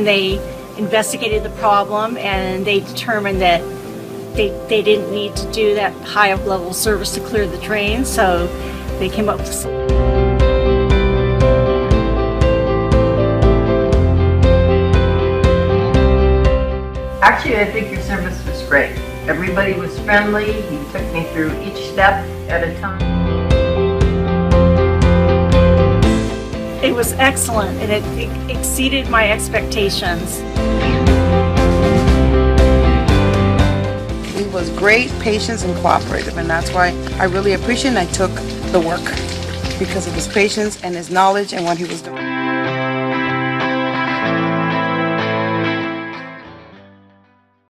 and they investigated the problem, and they determined that they didn't need to do that high level service to clear the drain, so they came up with Actually, I think your service was great. Everybody was friendly. He took me through each step at a time. It was excellent, and it exceeded my expectations. He was great, patient, and cooperative, and that's why I really appreciate and I took the work because of his patience and his knowledge and what he was doing.